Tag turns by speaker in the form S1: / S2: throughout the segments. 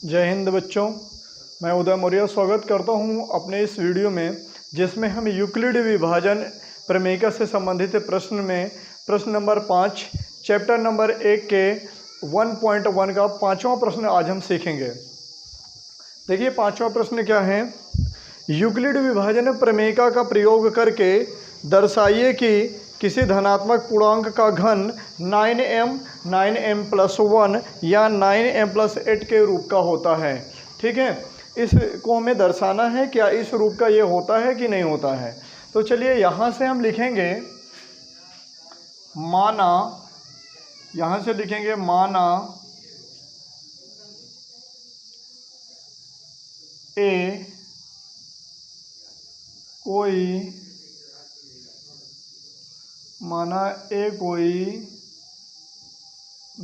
S1: जय हिंद बच्चों, मैं उदय मौर्य स्वागत करता हूं अपने इस वीडियो में, जिसमें हम यूक्लिड विभाजन प्रमेयिका से संबंधित प्रश्न में प्रश्न नंबर 5 चैप्टर नंबर 1 के 1.1 का पांचवा प्रश्न आज हम सीखेंगे। देखिए पांचवा प्रश्न क्या है। यूक्लिड विभाजन प्रमेयिका का प्रयोग करके दर्शाइए कि किसी धनात्मक पूर्णांक का घन 9m 9m+1 या 9m+8 के रूप का होता है। ठीक है, इसको हमें दर्शाना है क्या इस रूप का ये होता है कि नहीं होता है। तो चलिए यहाँ से हम लिखेंगे माना, यहाँ से लिखेंगे माना ए कोई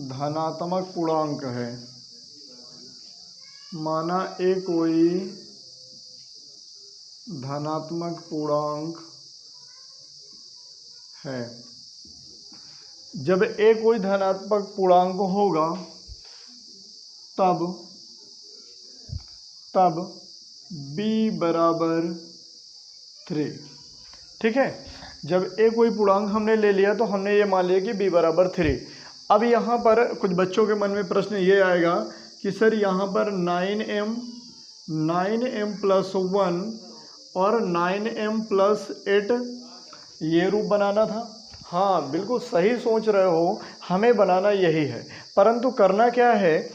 S1: धनात्मक पूर्णांक है। माना ए कोई धनात्मक पूर्णांक है। जब ए कोई धनात्मक पूर्णांक होगा तब b बराबर 3। ठीक है, जब ए कोई पूर्णांक हमने ले लिया तो हमने ये मान लिया कि b बराबर 3। अब यहाँ पर कुछ बच्चों के मन में प्रश्न ये आएगा कि सर यहाँ पर 9m+1 और 9m+8 ये रूप बनाना था। हाँ बिल्कुल सही सोच रहे हो, हमें बनाना यही है, परंतु करना क्या है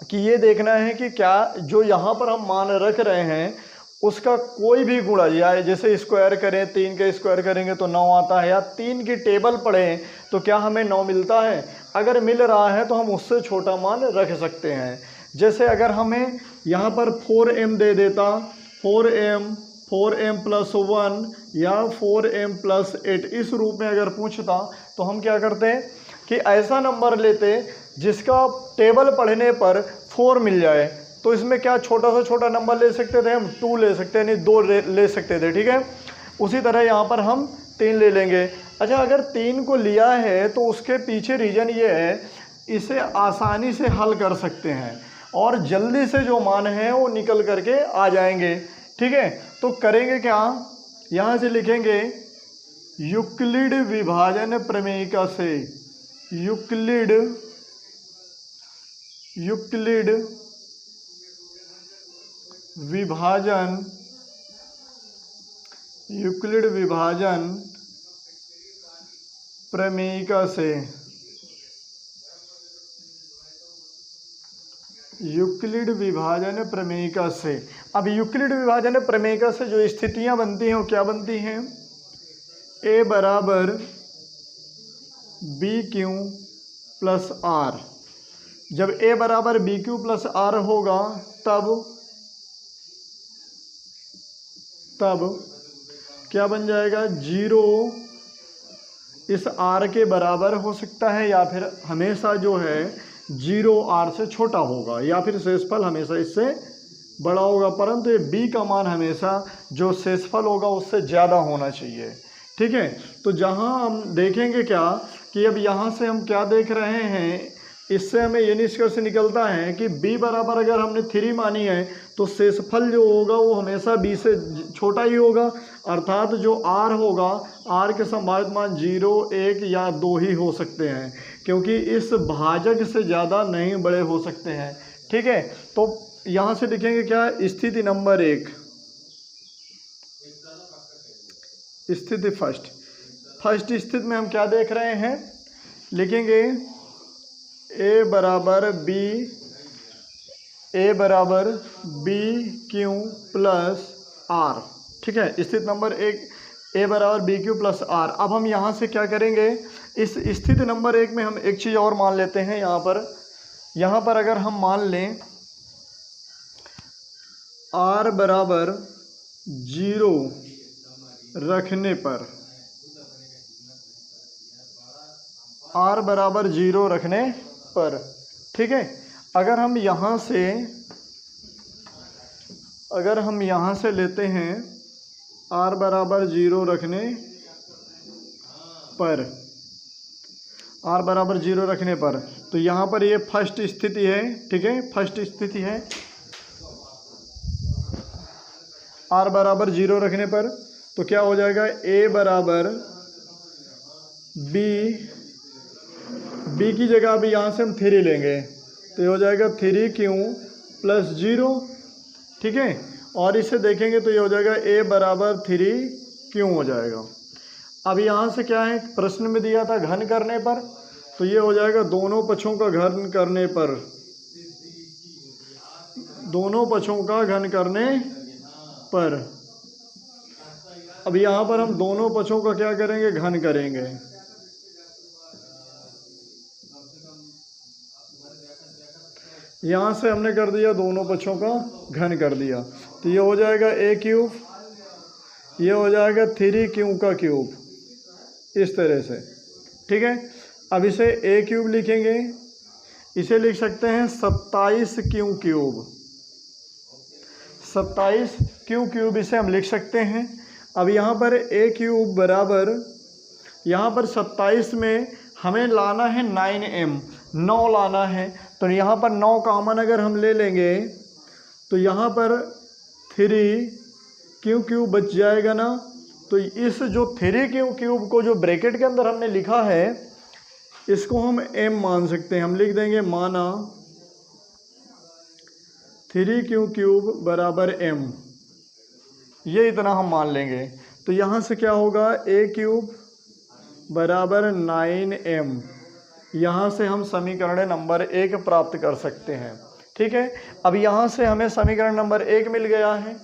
S1: कि ये देखना है कि क्या जो यहाँ पर हम मान रख रहे हैं उसका कोई भी गुणा, या जैसे स्क्वायर करें, 3 का स्क्वायर करेंगे तो 9 आता है, या 3 की टेबल पढ़ें तो क्या हमें 9 मिलता है। अगर मिल रहा है तो हम उससे छोटा मान रख सकते हैं। जैसे अगर हमें यहाँ पर 4m दे देता, 4m+1 या 4m+8 इस रूप में अगर पूछता तो हम क्या करते हैं कि ऐसा नंबर लेते जिसका टेबल पढ़ने पर 4 मिल जाए। तो इसमें क्या छोटा से छोटा नंबर ले सकते थे हम, 2 ले सकते हैं, नहीं 2 ले सकते थे। ठीक है, उसी तरह यहाँ पर हम 3 ले लेंगे। अच्छा, अगर 3 को लिया है तो उसके पीछे रीज़न ये है, इसे आसानी से हल कर सकते हैं और जल्दी से जो मान है वो निकल करके आ जाएंगे। ठीक है, तो करेंगे क्या, यहाँ से लिखेंगे यूक्लिड विभाजन प्रमेयिका से, यूक्लिड विभाजन प्रमेयिका से, यूक्लिड विभाजन प्रमेयिका से। अब यूक्लिड विभाजन प्रमेयिका से जो स्थितियां बनती हैं वो क्या बनती हैं, a बराबर BQ+R। जब a बराबर BQ+R होगा तब क्या बन जाएगा, 0 इस R के बराबर हो सकता है, या फिर हमेशा जो है 0 R से छोटा होगा, या फिर शेषफल हमेशा इससे बड़ा होगा, परंतु ये B का मान हमेशा जो शेषफल होगा उससे ज़्यादा होना चाहिए। ठीक है, तो जहाँ हम देखेंगे क्या कि अब यहाँ से हम क्या देख रहे हैं, इससे हमें ये निष्कर्ष निकलता है कि b बराबर अगर हमने 3 मानी है तो शेषफल जो होगा वो हमेशा b से छोटा ही होगा, अर्थात जो r होगा, r के संभावित मान 0, 1 या 2 ही हो सकते हैं, क्योंकि इस भाजक से ज़्यादा नहीं बड़े हो सकते हैं। ठीक है, तो यहाँ से लिखेंगे क्या, स्थिति नंबर 1, स्थिति फर्स्ट स्थिति में हम क्या देख रहे हैं, लिखेंगे a बराबर BQ+R। ठीक है, स्थिति नंबर 1 a बराबर BQ+R। अब हम यहाँ से क्या करेंगे, इस स्थिति नंबर 1 में हम एक चीज़ और मान लेते हैं। यहाँ पर अगर हम मान लें R बराबर 0 रखने पर, R बराबर 0 रखने पर, ठीक है, अगर हम यहाँ से लेते हैं R बराबर 0 रखने पर, r बराबर 0 रखने पर, तो यहाँ पर ये फर्स्ट स्थिति है, ठीक है, फर्स्ट स्थिति है r बराबर 0 रखने पर। तो क्या हो जाएगा, a बराबर b की जगह अभी यहाँ से हम 3 लेंगे, तो ये हो जाएगा 3q प्लस 0, ठीक है। और इसे देखेंगे तो ये हो जाएगा a बराबर 3q हो जाएगा। अब यहाँ से क्या है, प्रश्न में दिया था घन करने पर, तो ये हो जाएगा दोनों पक्षों का घन करने पर, दोनों पक्षों का घन करने पर। अब यहाँ पर हम दोनों पक्षों का क्या करेंगे, घन करेंगे। यहाँ से हमने कर दिया दोनों पक्षों का घन कर दिया, तो ये हो जाएगा a³, ये हो जाएगा 3q का क्यूब, इस तरह से, ठीक है। अब इसे a³ लिखेंगे, इसे लिख सकते हैं 27q क्यूब, 27q क्यूब इसे हम लिख सकते हैं। अब यहाँ पर a³ बराबर, यहाँ पर 27 में हमें लाना है 9m, 9 लाना है, तो यहाँ पर 9 कॉमन अगर हम ले लेंगे तो यहाँ पर 3q क्यूब बच जाएगा ना। तो इस जो 3q क्यूब को जो ब्रैकेट के अंदर हमने लिखा है, इसको हम m मान सकते हैं। हम लिख देंगे माना 3q क्यूब बराबर m, ये इतना हम मान लेंगे। तो यहाँ से क्या होगा, a³ बराबर 9m, यहाँ से हम समीकरण नंबर 1 प्राप्त कर सकते हैं, ठीक है। अब यहाँ से हमें समीकरण नंबर 1 मिल गया है,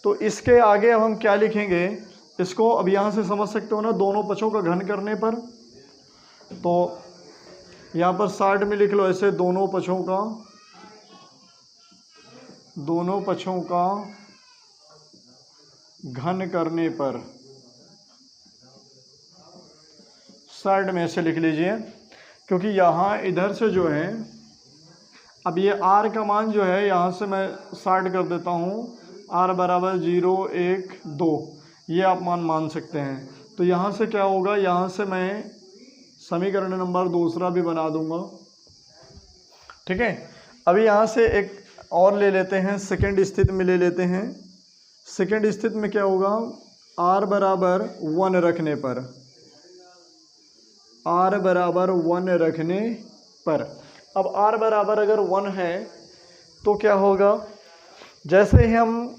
S1: तो इसके आगे अब हम क्या लिखेंगे, इसको अब यहाँ से समझ सकते हो ना, दोनों पक्षों का घन करने पर। तो यहाँ पर 60 में लिख लो ऐसे, दोनों पक्षों का घन करने पर, 60 में ऐसे लिख लीजिए, क्योंकि यहाँ इधर से जो है, अब ये r का मान जो है, यहाँ से मैं 60 कर देता हूँ, r बराबर 0, 1, 2, ये आप मान सकते हैं। तो यहाँ से क्या होगा, यहाँ से मैं समीकरण नंबर 2 भी बना दूंगा, ठीक है। अभी यहाँ से एक और ले लेते हैं, सेकंड स्थिति में ले लेते हैं। सेकंड स्थिति में क्या होगा, r बराबर 1 रखने पर, r बराबर 1 रखने पर। अब r बराबर अगर 1 है तो क्या होगा, जैसे ही हम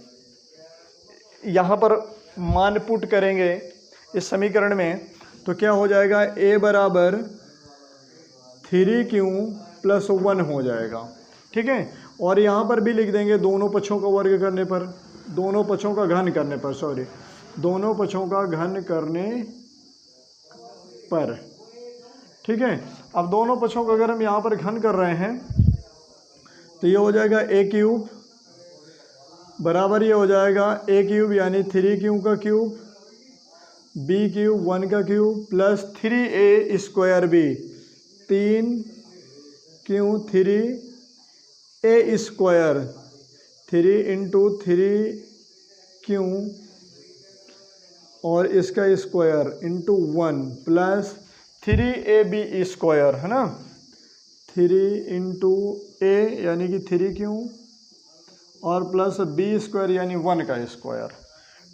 S1: यहाँ पर मान पुट करेंगे इस समीकरण में, तो क्या हो जाएगा, a बराबर 3q प्लस 1 हो जाएगा, ठीक है। और यहाँ पर भी लिख देंगे दोनों पक्षों का वर्ग करने पर, दोनों पक्षों का घन करने पर, सॉरी, दोनों पक्षों का घन करने पर, ठीक है। अब दोनों पक्षों का अगर हम यहाँ पर घन कर रहे हैं, तो ये हो जाएगा a³ बराबर, ये हो जाएगा a³ यानी 3q का क्यूब, b³ 1 का cube plus 3a² b, 3q 3a², 3 into 3q और इसका स्क्वायर इंटू 1 प्लस 3ab², है ना, 3 इंटू a यानी कि 3q और प्लस b² यानी 1 का स्क्वायर,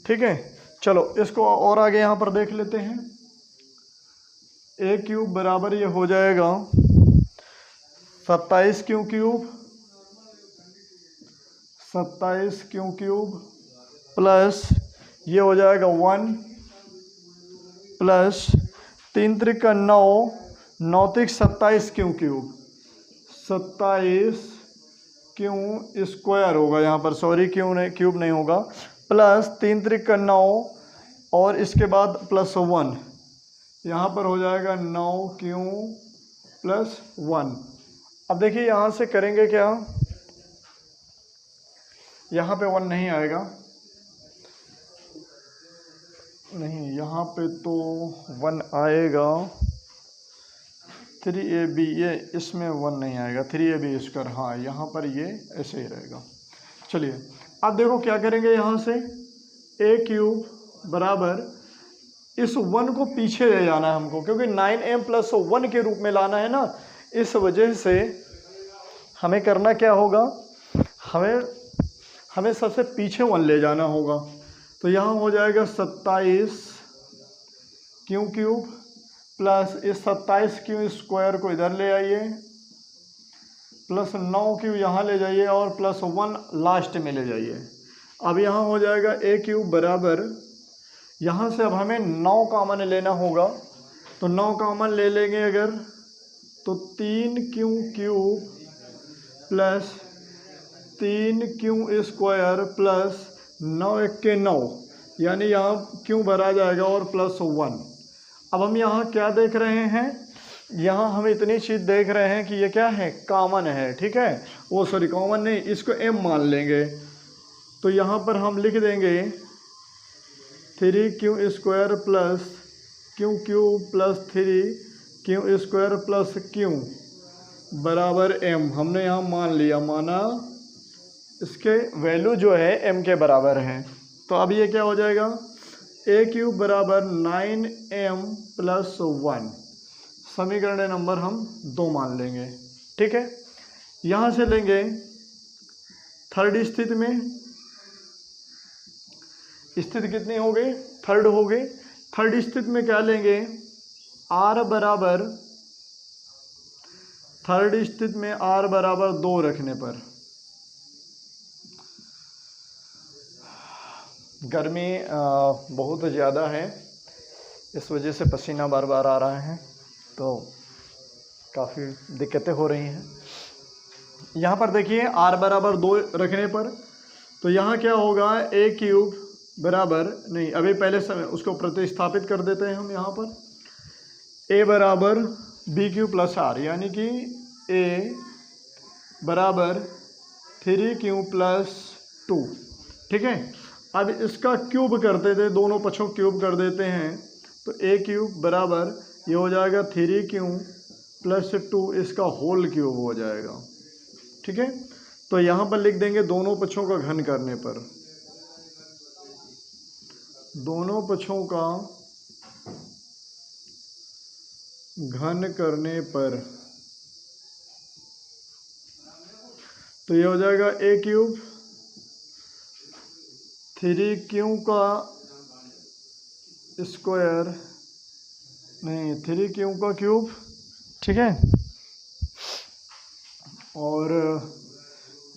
S1: ठीक है। चलो इसको और आगे यहाँ पर देख लेते हैं। a³ बराबर ये हो जाएगा 27q cube, 27q cube plus ये हो जाएगा 1 प्लस 3 त्रिक 9, 9 त्रिक 27q क्यूब, 27q² होगा यहाँ पर, सॉरी क्यूब नहीं होगा, प्लस 3 त्रिक 9 और इसके बाद प्लस 1, यहाँ पर हो जाएगा 9q प्लस 1। अब देखिए यहाँ से करेंगे क्या, यहाँ पे 1 नहीं आएगा, नहीं यहाँ पे तो 1 आएगा, 3ab, ये इसमें 1 नहीं आएगा, 3ab², हाँ यहाँ पर ये ऐसे ही रहेगा। चलिए अब देखो क्या करेंगे, यहाँ से a³ बराबर इस 1 को पीछे ले जाना है हमको, क्योंकि 9m + 1 के रूप में लाना है ना, इस वजह से हमें करना क्या होगा, हमें सबसे पीछे 1 ले जाना होगा। तो यहाँ हो जाएगा 27q³ प्लस इस 27q² को इधर ले आइए, प्लस 9q यहाँ ले जाइए और प्लस 1 लास्ट में ले जाइए। अब यहाँ हो जाएगा a³ बराबर, यहाँ से अब हमें 9 कॉमन लेना होगा, तो 9 कॉमन ले लेंगे अगर, तो 3q³ प्लस 3q² प्लस 9 × 1 = 9, यानी यहाँ q भरा जाएगा और प्लस 1। अब हम यहाँ क्या देख रहे हैं, यहाँ हम इतनी चीज़ देख रहे हैं कि ये क्या है, कॉमन है, ठीक है। वो सॉरी कॉमन नहीं, इसको m मान लेंगे। तो यहाँ पर हम लिख देंगे 3q² plus q³ plus 3q² plus q बराबर m। हमने यहाँ मान लिया, माना इसके वैल्यू जो है m के बराबर है। तो अब ये क्या हो जाएगा, a³ बराबर 9m + 1, समीकरण नंबर हम 2 मान लेंगे, ठीक है। यहाँ से लेंगे थर्ड स्थिति में, स्थिति कितनी हो गई, थर्ड हो गई। थर्ड स्थिति में क्या लेंगे, r बराबर, थर्ड स्थिति में r बराबर 2 रखने पर, गर्मी बहुत ज़्यादा है, इस वजह से पसीना बार बार आ रहा है, तो काफ़ी दिक्कतें हो रही हैं। यहाँ पर देखिए r बराबर 2 रखने पर, तो यहाँ क्या होगा, a³ बराबर, नहीं अभी पहले समय उसको प्रतिस्थापित कर देते हैं हम। यहाँ पर a बराबर b³ प्लस r, यानी कि a बराबर 3q + 2, ठीक है। अब इसका क्यूब कर देते हैं, दोनों पक्षों क्यूब कर देते हैं, तो a³ बराबर ये हो जाएगा 3q + 2, इसका होल क्यूब हो जाएगा, ठीक है। तो यहाँ पर लिख देंगे दोनों पक्षों का घन करने पर, दोनों पक्षों का घन करने पर, तो ये हो जाएगा a³ 3q का स्क्वायर, नहीं 3q का क्यूब, ठीक है, और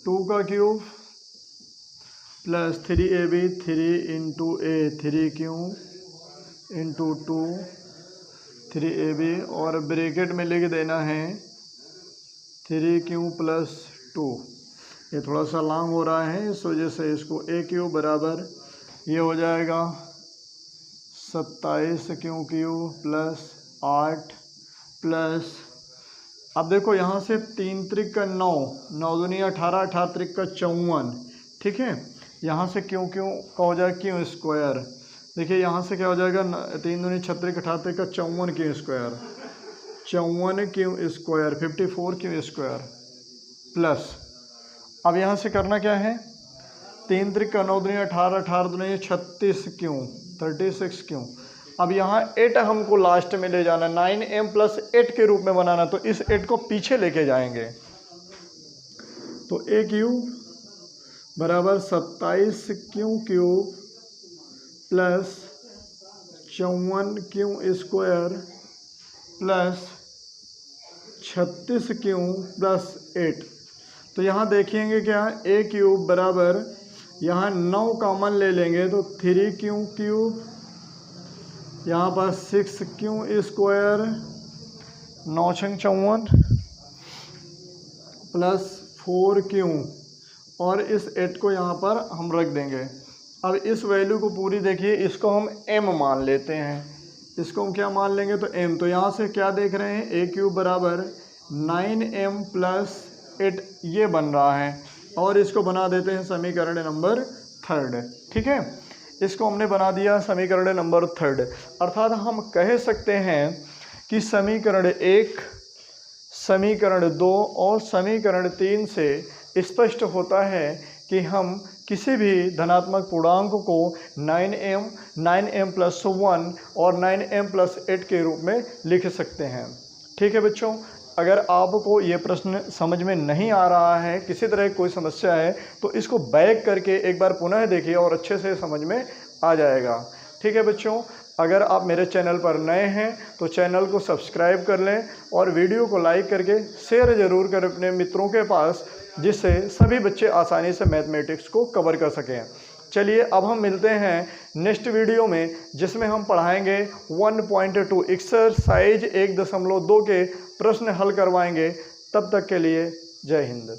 S1: 2 का cube plus 3ab, 3 × a 3q × 2 3ab, और ब्रैकेट में लिख देना है 3q + 2। ये थोड़ा सा लॉन्ग हो रहा है, इस वजह से इसको a³ बराबर ये हो जाएगा 27q³ प्लस 8 प्लस, अब देखो यहाँ से 3 × 3 = 9, 9 दूनी 18, 18 × 3 = 54, ठीक है। यहाँ से q का हो जाएगा q², देखिए यहाँ से क्या हो जाएगा, 3 दूनी 36, 18 × 3 = 54q², 54q², 54q² प्लस, अब यहाँ से करना क्या है, 3 × 3 = 9 दूनी 18, 18 दूनी 36q, 36q। अब यहाँ 8 हमको लास्ट में ले जाना, 9m + 8 के रूप में बनाना, तो इस 8 को पीछे लेके जाएंगे। तो a³ बराबर 27q³ plus 54q² plus 36q plus 8। तो यहाँ देखेंगे क्या, a³ बराबर, यहाँ 9 कॉमन ले लेंगे, तो 3q³ यहाँ पर 6q² 9 × 54 प्लस 4q, और इस 8 को यहाँ पर हम रख देंगे। अब इस वैल्यू को पूरी देखिए, इसको हम m मान लेते हैं, इसको हम क्या मान लेंगे, तो m। तो यहाँ से क्या देख रहे हैं, a³ बराबर 9m + 8 ये बन रहा है, और इसको बना देते हैं समीकरण नंबर 3, ठीक है। इसको हमने बना दिया समीकरण नंबर 3, अर्थात हम कह सकते हैं कि समीकरण 1, समीकरण 2 और समीकरण 3 से स्पष्ट होता है कि हम किसी भी धनात्मक पूर्णांक को 9m, 9m + 1 और 9m + 8 के रूप में लिख सकते हैं। ठीक है बच्चों, अगर आपको ये प्रश्न समझ में नहीं आ रहा है, किसी तरह की कोई समस्या है, तो इसको बैक करके एक बार पुनः देखिए और अच्छे से समझ में आ जाएगा। ठीक है बच्चों, अगर आप मेरे चैनल पर नए हैं तो चैनल को सब्सक्राइब कर लें और वीडियो को लाइक करके शेयर ज़रूर करें अपने मित्रों के पास, जिससे सभी बच्चे आसानी से मैथमेटिक्स को कवर कर सकें। चलिए अब हम मिलते हैं नेक्स्ट वीडियो में, जिसमें हम पढ़ाएंगे 1.2 एक्सरसाइज 1.2 के प्रश्न हल करवाएंगे। तब तक के लिए जय हिंद।